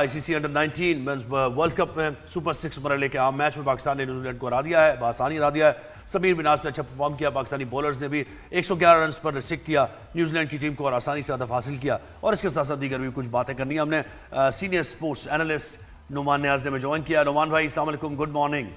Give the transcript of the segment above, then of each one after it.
ICC under 19 world cup में super 6 मरहले के आम मैच में पाकिस्तान ने न्यूजीलैंड को हरा दिया है, बआसानी हरा दिया है। समीर मिनाज ने अच्छा परफॉर्म किया, पाकिस्तानी बॉलर्स ने भी 111 रन पर रिसिक किया न्यूजीलैंड की टीम को और आसानी से हदफ हासिल किया। और इसके साथ साथ दीगर भी कुछ बातें करनी है। हमने सीनियर स्पोर्ट्स एनालिस्ट नुमान नियाज ने में ज्वाइन किया। नुमान भाई अस्सलाम वालेकुम, गुड मॉर्निंग।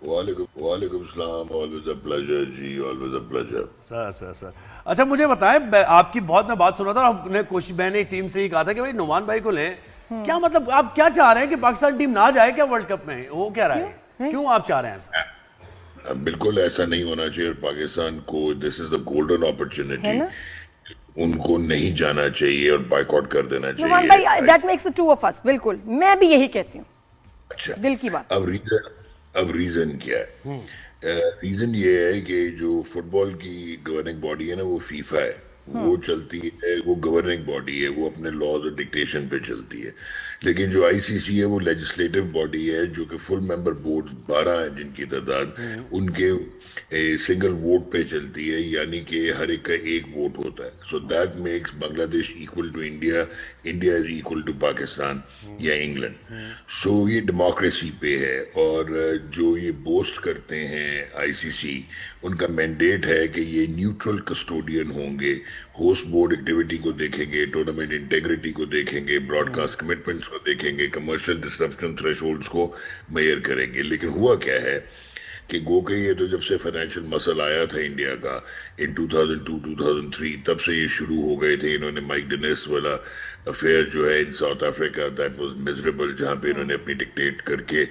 वालेकुम सलाम, ऑलवेज अ प्लेजर जी, ऑलवेज अ प्लेजर। सर अच्छा मुझे बताएं, आपकी बहुत मैं बात सुन रहा था, हमने कोशिश, मैंने एक टीम से ही कहा था कि भाई नुमान भाई को लें। क्या मतलब आप क्या चाह रहे हैं कि पाकिस्तान टीम ना जाए क्या वर्ल्ड कप में? वो क्या रहा है, क्यों आप चाह रहे हैं ऐसा? बिल्कुल ऐसा नहीं होना चाहिए। पाकिस्तान को this is the golden opportunity, उनको नहीं जाना चाहिए और बायकॉट कर देना चाहिए। नुमान भाई, that makes the two of us. बिल्कुल मैं भी यही कहती हूँ। अच्छा, दिल की बात। अब रीजन क्या है? रीजन ये है कि जो फुटबॉल की गवर्निंग बॉडी है ना, वो फीफा है। वो चलती है, वो गवर्निंग बॉडी है, वो अपने लॉज और डिक्टेशन पे चलती है। लेकिन जो आईसीसी है वो लेजिस्लेटिव बॉडी है, जो कि फुल मेंबर बोर्ड्स 12 हैं जिनकी तादाद, उनके सिंगल वोट पे चलती है, यानी कि हर एक का एक वोट होता है। So that makes Bangladesh equal to India, India is equal to Pakistan या इंग्लैंड। सो ये डेमोक्रेसी पे है। और जो ये बोस्ट करते हैं आईसीसी, उनका मैंडेट है कि ये न्यूट्रल कस्टोडियन होंगे, होस्ट बोर्ड एक्टिविटी को देखेंगे, टूर्नामेंट इंटेग्रिटी को देखेंगे, ब्रॉडकास्ट कमिटमेंट्स को देखेंगे, कमर्शियल डिस्ट्रप्शन थ्रेशोल्ड्स को मेजर करेंगे। लेकिन हुआ क्या है कि गो के ये तो जब से फाइनेंशियल मसल आया था इंडिया का इन 2002-2003, तब से ये शुरू हो गए थे। इन्होंने माइक डेनिस वाला अफेयर जो है in South Africa, that was miserable, जहाँ पे इन्होंने अपनी डिक्टेट करके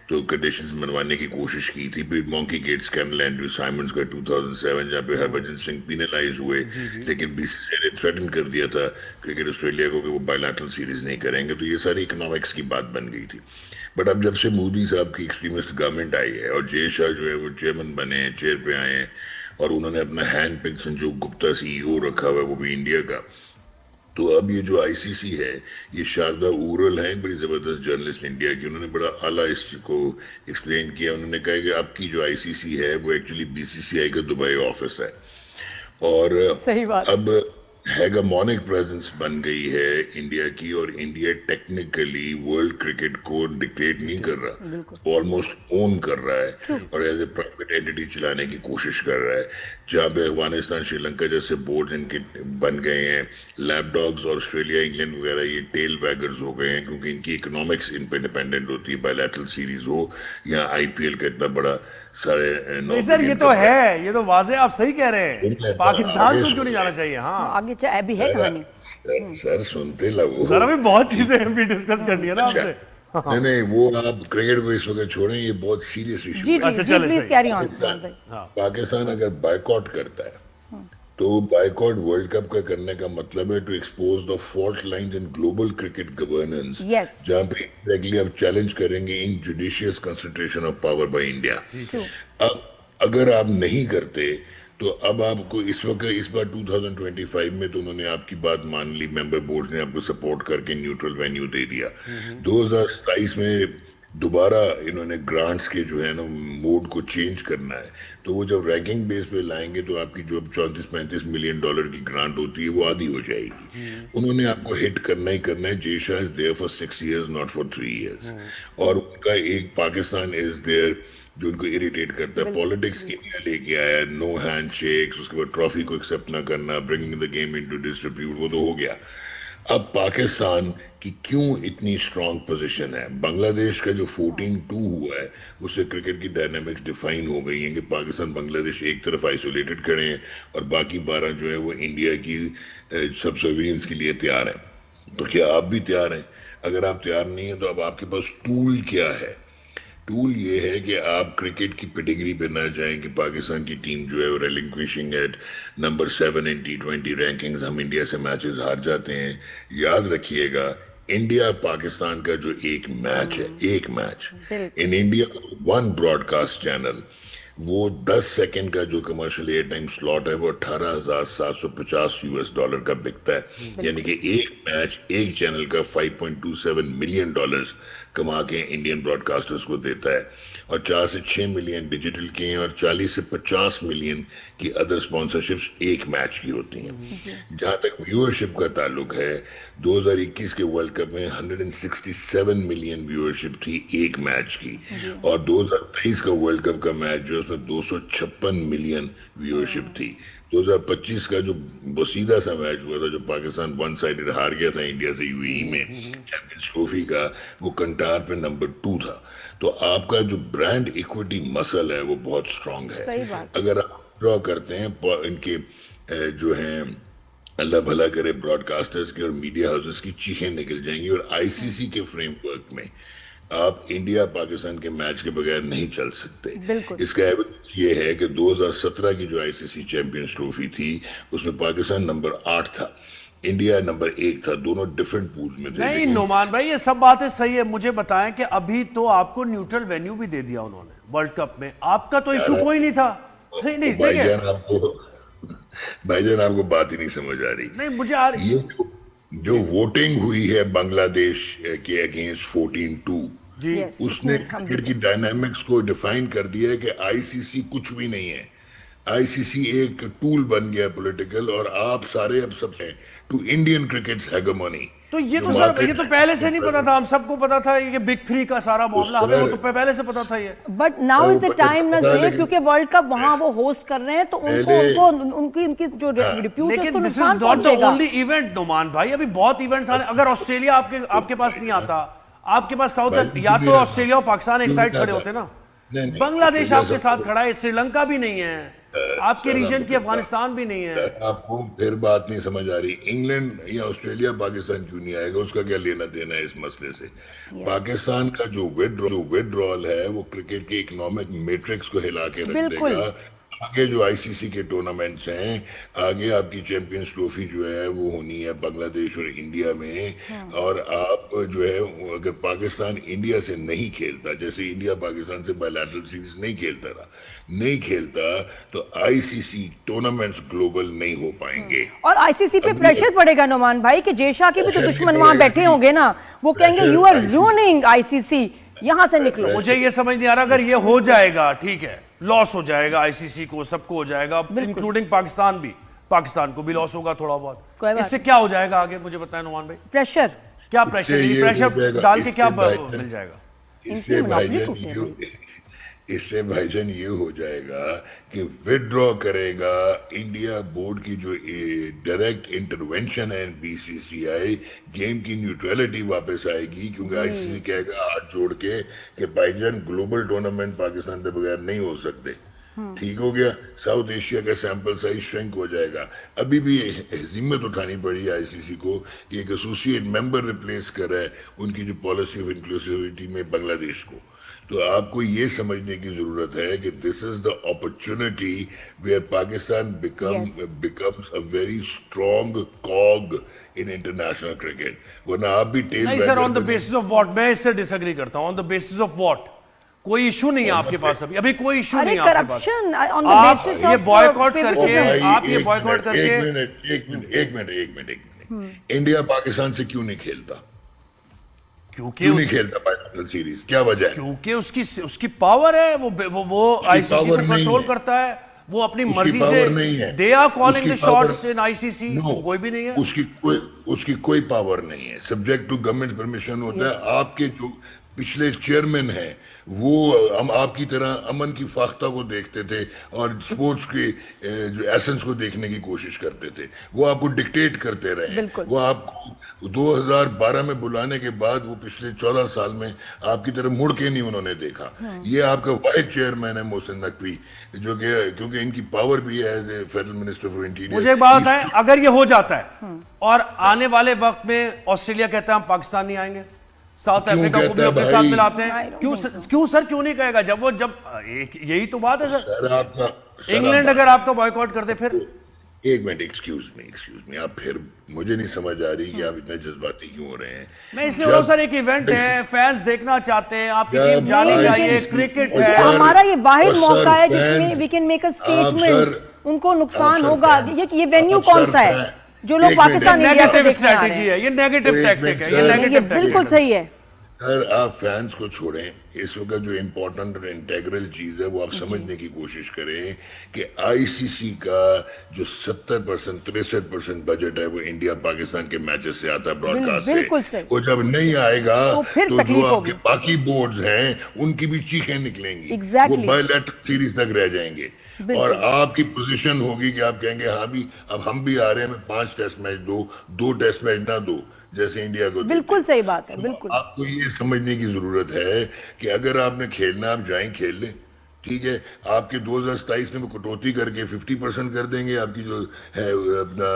तो कंडीशंस मनवाने की कोशिश की थी। फिर monkey gate scandal, Andrew Symonds का 2007, जहाँ पे हरभजन सिंह पिनलाइज हुए। लेकिन बीसीसीआई ने थ्रेटन कर दिया था क्रिकेट ऑस्ट्रेलिया को कि वो बायलैटरल सीरीज नहीं करेंगे। तो ये सारी इकोनॉमिक्स की बात बन गई थी। बट अब जब से मोदी साहब की एक्सट्रीमिस्ट गवर्नमेंट आई है और जय शाह जो है वो चेयरमैन बने, चेयर पे आए हैं, और उन्होंने अपना हैंड पिक संजोग गुप्ता सीईओ रखा हुआ है, वो भी इंडिया का। तो अब ये जो आईसीसी है, ये शारदा उरल है, बड़ी जबरदस्त जर्नलिस्ट इंडिया की, उन्होंने बड़ा आला इसको एक्सप्लेन किया। उन्होंने कहा कि अब की जो आईसीसी है वो एक्चुअली बीसीसीआई का दुबई ऑफिस है, और सही बात। अब हेगेमोनिक प्रेजेंस बन गई है इंडिया की, और इंडिया टेक्निकली वर्ल्ड क्रिकेट को डिक्टेट नहीं कर रहा, ऑलमोस्ट ओन कर रहा है और एज ए प्राइवेट एंटिटी चलाने की कोशिश कर रहा है। जहाँ पे अफगानिस्तान, श्रीलंका जैसे बोर्ड इनके बन गए हैं, लैपडॉग्स और ऑस्ट्रेलिया, इंग्लैंड वगैरह ये टेल वैगर्स हो गए हैं, क्योंकि इनकी इकोनॉमिक्स इन पे डिपेंडेंट होती है। बायलैटरल सीरीज हो या आईपीएल का इतना बड़ा सारे सर, ये तो है, ये तो वाज़ेह आप सही कह रहे हैं। पाकिस्तान को क्यों नहीं जाना चाहिए? हाँ, आगे अभी है कहानी। सर सुनते लगो सर, अभी बहुत चीजें भी डिस्कस करनी है ना आपसे। नहीं, वो आप क्रिकेट को इस वक्त छोड़ें, ये बहुत सीरियस इशू है। अच्छा, चलें, प्लीज सही। Carry on. पाकिस्तान अगर बायकॉट करता है तो बायकॉट वर्ल्ड कप का करने का मतलब है to expose the fault lines in global cricket governance, Yes. जहां पे डायरेक्टली आप चैलेंज करेंगे injudicious concentration of power by India. अब अगर आप नहीं करते तो अब आपको इस बार 2025 में तो उन्होंने आपकी बात मान ली, मेंबर बोर्ड ने आपको सपोर्ट करके न्यूट्रल वेन्यू दे दिया। 2027 में दोबारा इन्होंने ग्रांट्स के जो है ना मोड को चेंज करना है। तो वो जब रैंकिंग बेस पे लाएंगे तो आपकी जो 34-35 मिलियन डॉलर की ग्रांट होती है वो आधी हो जाएगी। उन्होंने आपको हिट करना ही करना है। Jay Shah is there for 6 years, not for 3 years। और उनका एक पाकिस्तान इज देयर जो उनको इरिटेट करता है। पॉलिटिक्स इंडिया लेके आया, नो हैंड शेक्स, उसके बाद ट्रॉफी को एक्सेप्ट ना करना, bringing the game into distribute, वो तो हो गया। अब पाकिस्तान की क्यों इतनी स्ट्रांग पोजीशन है? बांग्लादेश का जो 14-2 हुआ है उससे क्रिकेट की डायनामिक्स डिफाइन हो गई है कि पाकिस्तान बांग्लादेश एक तरफ आइसोलेटेड खड़े हैं और बाकी 12 जो है वो इंडिया की सबसर्वियंस के लिए तैयार हैं। तो क्या आप भी तैयार हैं? अगर आप तैयार नहीं हैं तो अब आपके पास टूल क्या है? टूल ये है कि आप क्रिकेट की पेडिग्री पे ना जाएं कि पाकिस्तान की टीम जो है वो रेलिंक्विशिंग एट नंबर 7 इन T20 रैंकिंग्स, हम इंडिया से मैचेस हार जाते हैं। याद रखिएगा, इंडिया पाकिस्तान का जो एक मैच है, एक match in India, one broadcast channel वो 10 सेकंड का जो कमर्शियल एयर टाइम स्लॉट है वो $18,750 का बिकता है, यानी कि एक मैच एक चैनल का $5.27 मिलियन कमा के इंडियन ब्रॉडकास्टर्स को देता है, और 4 से 6 मिलियन डिजिटल के हैं, और 40 से 50 मिलियन की अदर स्पॉन्सरशिप्स एक मैच की होती हैं। जहां तक व्यूअरशिप का ताल्लुक है, 2021 के वर्ल्ड कप में 167 मिलियन व्यूअरशिप थी एक मैच की, और 2023 का वर्ल्ड कप का मैच जो उसमें 256 मिलियन व्यूअरशिप थी। 2025 का जो बसीदा सा मैच हुआ था, जो पाकिस्तान वन साइडेड हार गया था इंडिया से यूएई में चैंपियंस ट्रॉफी का, वो कंटार पे नंबर 2 था। तो आपका जो ब्रांड इक्विटी मसल है वो बहुत स्ट्रांग है। सही बात। अगर आप ड्रॉ करते हैं इनके जो हैं, अल्लाह भला करे, ब्रॉडकास्टर्स के और मीडिया हाउसेस की चीखें निकल जाएंगी, और आईसीसी के फ्रेमवर्क में आप इंडिया पाकिस्तान के मैच के बगैर नहीं चल सकते। बिल्कुल। इसका एविडेंस ये है कि 2017 की जो आईसीसी चैंपियंस ट्रॉफी थी उसमें पाकिस्तान नंबर 8 था, इंडिया नंबर 1 था, दोनों डिफरेंट पूल में थे। नहीं नोमान भाई, ये सब बातें सही है, मुझे बताएं कि अभी तो आपको न्यूट्रल वेन्यू भी दे दिया उन्होंने वर्ल्ड कप में, आपका तो इशू कोई नहीं था। नहीं भाईजान आपको बात ही नहीं समझ आ रही। नहीं मुझे आ रही, ये जो वोटिंग हुई है बांग्लादेश के अगेंस्ट 14-2, Yes, उसने क्रिकेट की डायनामिक्स को डिफाइन कर दिया है कि आईसीसी कुछ भी नहीं है। आईसीसी एक टूल बन गया पॉलिटिकल, और आप सारे अब सब हैं टू इंडियन क्रिकेट हेगेमनी। तो ये तो सर ये तो पहले से नहीं पता था, हम सबको पता था ये बिग 3 का सारा मामला, हमें वो तो पहले से पता था ये। But now is the time नजर, क्योंकि वर्ल्ड कप वहां वो होस्ट कर रहे हैं, तो उनको उनकी जो रिप्यूट है लेकिन उसको दिस इज नुकसान नॉट द पहुंचेगा। ओनली इवेंट नोमान भाई, अभी बहुत इवेंट्स आ रहे हैं। अगर ऑस्ट्रेलिया आपके पास नहीं आता, आपके पास साउथ, या तो ऑस्ट्रेलिया और पाकिस्तान एक साइड खड़े होते ना, बांग्लादेश आपके साथ खड़ा है, श्रीलंका भी नहीं है, आपके रीजन की अफगानिस्तान भी नहीं है। आपको फिर बात नहीं समझ आ रही, इंग्लैंड या ऑस्ट्रेलिया पाकिस्तान क्यों नहीं आएगा, उसका क्या लेना देना है इस मसले से। पाकिस्तान का जो विड्रॉल है वो क्रिकेट के इकोनॉमिक मैट्रिक्स को हिला के रख देगा। आगे जो आईसीसी के टूर्नामेंट्स हैं, आगे आपकी चैंपियंस ट्रॉफी जो है वो होनी है बांग्लादेश और इंडिया में, और आप जो है अगर पाकिस्तान इंडिया से नहीं खेलता, जैसे इंडिया पाकिस्तान से बायलैटरल सीरीज नहीं खेलता, तो आईसीसी टूर्नामेंट्स ग्लोबल नहीं हो पाएंगे। और आईसीसी पे प्रेशर पड़ेगा नोमान भाई कि जेशा के भी तो दुश्मन वहां बैठे होंगे ना, वो कहेंगे यू आर रूनिंग आईसीसी, यहां से निकलो। मुझे ये समझ नहीं आ रहा, अगर ये हो जाएगा ठीक है, लॉस हो जाएगा आईसीसी को, सबको हो जाएगा, इंक्लूडिंग पाकिस्तान को भी लॉस होगा थोड़ा बहुत, इससे क्या हो जाएगा आगे मुझे बताएं नोमान भाई। प्रेशर, क्या प्रेशर डाल के क्या मिल जाएगा? इससे भाईजान ये हो जाएगा कि विड्रॉ करेगा इंडिया बोर्ड की जो डायरेक्ट इंटरवेंशन है बीसीसीआई, गेम की न्यूट्रलिटी वापस आएगी, क्योंकि आईसीसी कहेगा हाथ जोड़ के कि भाईजान ग्लोबल टूर्नामेंट पाकिस्तान के बगैर नहीं हो सकते। ठीक हो गया, साउथ एशिया का सैंपल साइज श्रिंक हो जाएगा। अभी भी हिम्मत उठानी पड़ी आईसीसी को कि एक एसोसिएट मेंबर रिप्लेस कर रहा है उनकी जो पॉलिसी ऑफ इंक्लूसिविटी में बांग्लादेश को। तो आपको ये समझने की जरूरत है कि this is the opportunity where Pakistan becomes a very strong cog in international cricket, वरना आप भी टेल नहीं sir, on the basis of what, मैं इससे डिसएग्री करता हूं। On the basis of what, कोई इशू नहीं है आपके पास, अभी कोई इशू नहीं है आपके पास। आप ये बॉयकॉट करके एक मिनट इंडिया पाकिस्तान से क्यों नहीं खेलता? क्योंकि नहीं खेलता बायलैटरल सीरीज, क्या वजह है? क्योंकि उसकी पावर है, वो आईसीसी को कंट्रोल करता है, वो अपनी मर्जी से they are calling the shots in I C C, कोई भी नहीं है उसकी कोई पावर नहीं है, सब्जेक्ट टू गवर्नमेंट परमिशन होता है। आपके जो पिछले चेयरमैन हैं वो हम आपकी तरह अमन की फाख्ता को देखते थे और स्पोर्ट्स के जो एसेंस को देखने की कोशिश करते थे, वो आपको डिक्टेट करते रहे। वो आपको 2012 में बुलाने के बाद वो पिछले 14 साल में आपकी तरफ मुड़ के नहीं उन्होंने देखा। ये आपका वाइस चेयरमैन है मोहसिन नकवी, जो कि क्योंकि इनकी पावर भी है as a federal minister for interior. मुझे एक बात है, अगर ये हो जाता है और आने वाले वक्त में ऑस्ट्रेलिया कहता है हम पाकिस्तान नहीं आएंगे, साउथ अफ्रीका को भी अपने साथ मिलाते हैं, क्यों सर क्यों नहीं कहेगा? यही तो बात है सर। इंग्लैंड अगर आपका बॉयकॉट कर दे फिर ایک منٹ ایکسکیوز می آپ پھر مجھے نہیں سمجھ آ رہی کہ آپ اتنے جذباتی کیوں ہو رہے ہیں. میں اس لیے بول سر ایک ایونٹ ہے, فینس دیکھنا چاہتے ہیں, آپ کی ٹیم جانی چاہیے, کرکٹ ہے. ہمارا یہ واحد موقع ہے جس میں we can make a statement. ان کو نقصان ہوگا. یہ وینیو کون سا ہے جو لوگ پاکستان انڈیا کو دیکھنے آ رہے ہیں؟ یہ نیگیٹو ٹیکٹک ہے, یہ نیگیٹو ٹیکٹک ہے. بالکل صحیح ہے سر. آپ فینس کو چھوڑیں, اس وقت جو امپورٹنٹ اور انٹیگرل چیز ہے وہ آپ سمجھنے کی کوشش کریں کہ آئی سی سی کا جو 70% 63% بجٹ ہے وہ انڈیا پاکستان کے میچز سے آتا ہے, براڈ کاسٹ سے. وہ جب نہیں آئے گا تو جو آپ کے باقی بورڈز ہیں ان کی بھی چیخیں نکلیں گی, وہ بائیلیٹرل سیریز تک رہ جائیں گے. اور آپ کی پوزیشن ہوگی کہ آپ کہیں گے ہاں بھی اب ہم بھی آ رہے ہیں, 5 ٹیسٹ میچ دو, 2 ٹیسٹ میچ نہ دو جیسے انڈیا کو. بالکل صحیح بات ہے. بالکل آپ کو یہ سمجھنے کی ضرورت ہے کہ اگر آپ نے کھیلنا آپ جائیں کھیل لیں, ٹھیک ہے. آپ کے 2027 میں وہ کٹوتی کر کے 50% کر دیں گے آپ کی جو ہے اپنا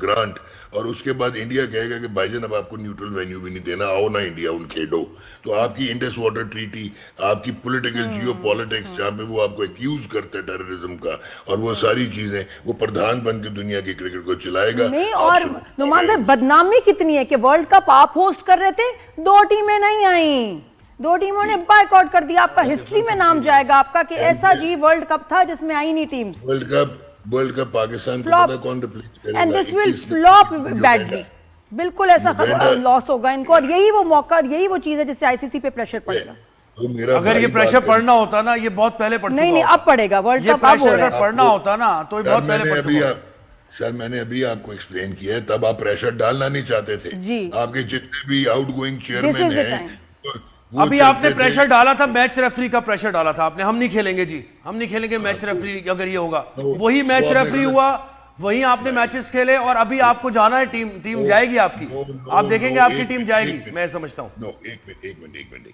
گرانٹ, اور اس کے بعد انڈیا کہے گا کہ بھائی جان اب آپ کو نیوٹرل وینیو بھی نہیں دینا, آؤ نا انڈیا ان کھیلو. تو آپ کی انڈس واٹر ٹریٹی, آپ کی پولیٹیکل جیو پالیٹکس جہاں پہ وہ آپ کو ایکیوز کرتے ہیں ٹیررزم کا, اور وہ ساری چیزیں وہ پردھان بن کے دنیا کی کرکٹ کو چلائے گا. نہیں, اور نعمان بھائی بدنامی کتنی ہے کہ ورلڈ کپ آپ ہوسٹ کر رہے تھے, 2 ٹیمیں نہیں آئیں, 2 ٹیموں نے بائیک آؤٹ کر دیا. آپ کا ہسٹری میں نام جائے گا آپ کا کہ ایسا جی ورلڈ کپ تھا جس میں آئی نہیں ٹیمز. ورلڈ کپ پاکستان کو پتہ کون ریپلیس کرے گا, and this will flop badly. بالکل ایسا لاس ہوگا ان کو, اور یہی وہ موقع, یہی وہ چیز ہے جس سے آئی سی سی پہ پریشر پڑے گا. اگر یہ پریشر پڑنا ہوتا نا, یہ بہت پہلے پڑ چکا. نہیں اب پڑے گا ورلڈ کپ, اب اگر پڑنا ہوتا نا تو یہ بہت پہلے پڑ چکا. سر میں نے ابھی آپ کو ایکسپلین کیا ہے, تب آپ پریشر ڈالنا نہیں چاہتے تھے. آپ کے جتنے بھی آؤٹ گوئنگ چیئرمین ہیں, ابھی آپ نے پریشر ڈالا تھا, میچ ریفری کا پریشر ڈالا تھا آپ نے, ہم نہیں کھیلیں گے جی, ہم نہیں کھیلیں گے میچ ریفری. اگر یہ ہوگا وہی میچ ریفری ہوا, وہی آپ نے میچز کھیلے, اور ابھی آپ کو جانا ہے, ٹیم جائے گی آپ کی, آپ دیکھیں گے آپ کی ٹیم جائے گی, میں سمجھتا ہوں. ایک منٹ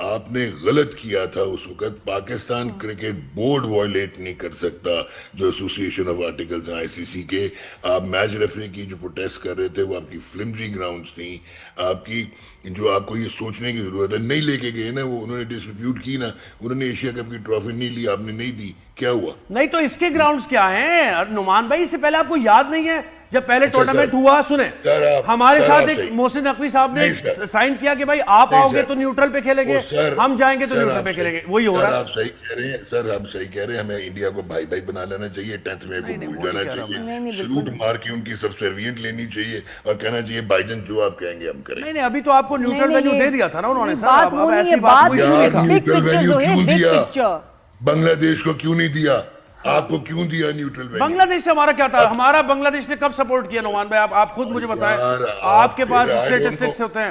آپ نے غلط کیا تھا اس وقت. پاکستان کرکٹ بورڈ وائلیٹ نہیں کر سکتا جو ایسوسیشن آف آرٹیکلز ہیں آئی سی سی کے. آپ میچ ریفری کی جو پروٹیسٹ کر رہے تھے وہ آپ کی فلمزی گراؤنڈز تھیں, آپ کی جو آپ کو یہ سوچنے کی ضرورت ہے. نہیں لے کے گئے نا وہ, انہوں نے ڈسٹریبیوٹ کی نا, انہوں نے ایشیا کپ کی ٹرافی نہیں لی, آپ نے نہیں دی, کیا ہوا؟ نہیں تو اس کے گراؤنڈز کیا ہیں نعمان بھائی, اس سے پہلے آپ کو یاد نہیں ہے جب پہلے ٹورنامنٹ ہوا, سنیں ہمارے ساتھ ایک محسن نقوی صاحب نے سائن کیا کہ بھائی آپ آؤ گے تو نیوٹرل پہ کھیلیں گے, ہم جائیں گے تو نیوٹرل پہ کھیلیں گے. وہی ہو رہا ہے. آپ صحیح کہہ رہے ہیں سر, آپ صحیح کہہ رہے ہیں. ہمیں انڈیا کو بھائی بھائی بنا لینا چاہیے, 10th میں کو بھول جانا چاہیے, سلوٹ مار کے ان کی سبسروینٹ لینی چاہیے اور کہنا چاہیے بھائی جان جو آپ کہیں گے ہم کریں. نہیں ابھی تو آپ کو نیوٹرل وینیو دے دیا تھا نا انہوں نے سر, اب ایسی بات کوئی ایشو نہیں تھا. نیوٹرل وینیو کیوں دیا بنگلہ دیش کو, کیوں نہیں دیا آپ کو, کیوں دیا نیوٹرل وینیو؟ بنگلہ دیش سے ہمارا کیا تھا, ہمارا بنگلہ دیش نے کب سپورٹ کیا نعمان بھائی, آپ خود مجھے بتائیں, آپ کے پاس اسٹیٹسٹکس ہوتے ہیں.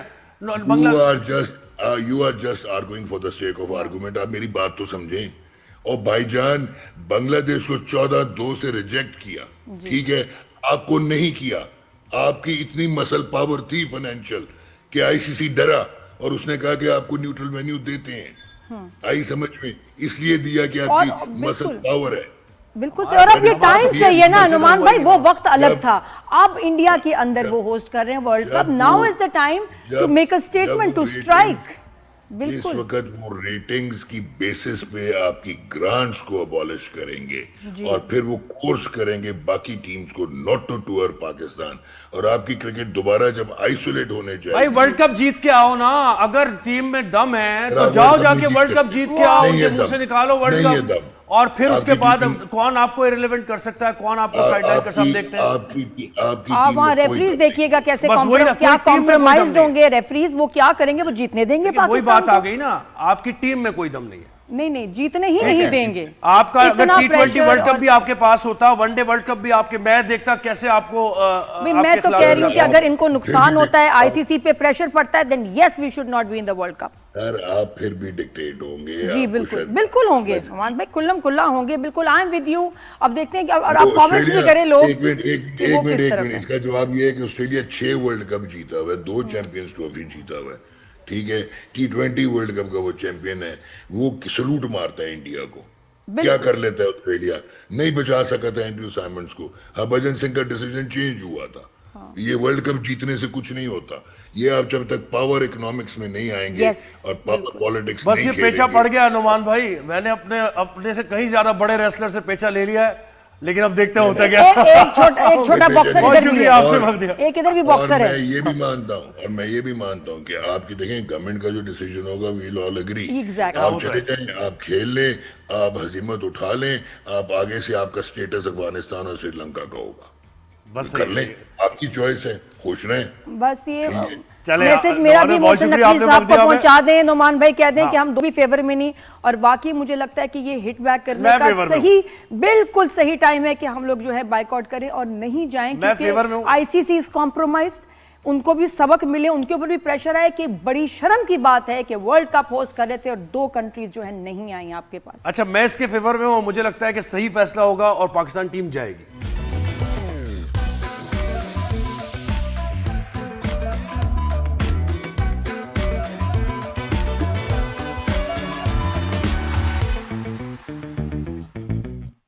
You are just arguing for the sake of argument. آپ میری بات تو سمجھیں. اور بھائی جان بنگلہ دیش کو 14-2 سے ریجیکٹ کیا, ٹھیک ہے, آپ کو نہیں کیا. آپ کی اتنی مسل پاور تھی فائنینشل کہ آئی سی سی ڈرا اور اس نے کہا کہ آپ کو نیوٹرل وینیو دیتے ہیں. آئی سمجھ میں, اس لیے دیا کہ آپ کی مسل پاور ہے. بالکل سے, اور اب یہ ٹائم صحیح ہے نا نعمان بھائی, وہ وقت الگ تھا, اب انڈیا کے اندر وہ ہوسٹ کر رہے ہیں world cup. Now is the time to make a statement, to strike. اس وقت وہ ریٹنگز کی بیسس پہ آپ کی گرانٹس کو ابالش کریں گے اور پھر وہ کورس کریں گے باقی ٹیمز کو ناٹ ٹو ٹور پاکستان, اور آپ کی کرکٹ دوبارہ جب آئسولیٹ ہونے جائے. بھائی ورلڈ کپ جیت کے آؤ نا, اگر ٹیم میں دم ہے تو جاؤ جا کے ورلڈ کپ جیت کے آؤ, منہ سے نکالو ورلڈ کپ, اور پھر اس کے بعد کون آپ کو ایریلیونٹ کر سکتا ہے, کون آپ کو سائیڈ لائن کر سکتا, دیکھتے ہیں. آپ وہاں ریفریز دیکھیے گا کیسے کیا کمپرومائزڈ ہوں گے ریفریز, وہ کیا کریں گے, وہ جیتنے دیں گے پاکستان. وہی بات آ گئی نا, آپ کی ٹیم میں کوئی دم نہیں ہے. نہیں جیتنے ہی نہیں دیں گے. آپ کا اگر T20 ورلڈ کپ بھی آپ کے پاس ہوتا, ون ڈے ورلڈ کپ بھی آپ کے, میں دیکھتا کیسے آپ کو. میں تو کہہ رہی ہوں کہ اگر ان کو نقصان ہوتا ہے, آئی سی سی پہ پریشر پڑتا ہے, then yes we should not be in the world cup. سر آپ پھر بھی ڈکٹیٹ ہوں گے. جی بالکل ہوں گے نعمان بھائی, کلم کلا ہوں گے, بالکل. I am with you. اب دیکھتے ہیں کہ اور آپ کامنٹس بھی کریں لوگ. ایک منٹ, اس کا جواب یہ ہے کہ آسٹریلیا 6 ورلڈ کپ جیتا ہوا ہے, 2 چیمپئنز ٹرافی جیتا ہوا ہے, ٹھیک ہے. T20 ورلڈ کپ کا وہ چیمپئن ہے, وہ سلوٹ مارتا ہے انڈیا کو. کیا کر لیتا ہے آسٹریلیا, نہیں بچا سکا تھا اینڈریو سائمنڈز کو, ہربھجن سنگھ کا ڈیسیجن چینج ہوا تھا. یہ ورلڈ کپ جیتنے سے کچھ نہیں ہوتا, یہ آپ جب تک پاور اکنامکس میں نہیں آئیں گے اور پاور پالیٹکس بس یہ پیچھا پڑ گیا نعمان بھائی, میں نے اپنے سے کہیں زیادہ بڑے ریسلر سے پیچھا لے لیا ہے. لیکن اب دیکھتے ہیں ہوتا کیا. ایک چھوٹا باکسر بہت ادھر بھی شکریہ ہے, آپ نے وقت دیا. ایک ادھر بھی اور باکسر میں ہے. یہ بھی مانتا ہوں کہ آپ کی دیکھیں گورنمنٹ کا جو ڈیسیجن ہوگا ویل آل اگری. Exactly. آپ چلے جائیں, آپ کھیل لیں, آپ ہزیمت اٹھا لیں, آپ آگے سے آپ کا سٹیٹس افغانستان اور سری لنکا کا ہوگا, بس کر لیں, آپ کی چوائس ہے, خوش رہیں. بس یہ چلے, میسج میرا بھی بہت محسن شکریہ آپ نقوی نے صاحب وقت کو دیا ہمیں. پہنچا دیں, نعمان بھائی کہہ دیں کہ ہم دو بھی فیور میں نہیں, اور باقی مجھے لگتا ہے کہ یہ ہٹ بیک کرنے میں کا فیور میں ہوں. صحیح بالکل صحیح ٹائم ہے کہ ہم لوگ جو ہے بائیک آؤٹ کریں اور نہیں جائیں, میں فیور میں ہوں. کیونکہ آئی سی سی از کمپرومائزڈ, ان کو بھی سبق ملے, ان کے اوپر بھی پریشر آئے کہ بڑی شرم کی بات ہے کہ ورلڈ کپ ہوسٹ کر رہے تھے اور 2 کنٹریز جو ہے نہیں آئیں آپ کے پاس. اچھا, میں اس کے فیور میں ہوں, مجھے لگتا ہے کہ صحیح فیصلہ ہوگا اور پاکستان ٹیم جائے گی.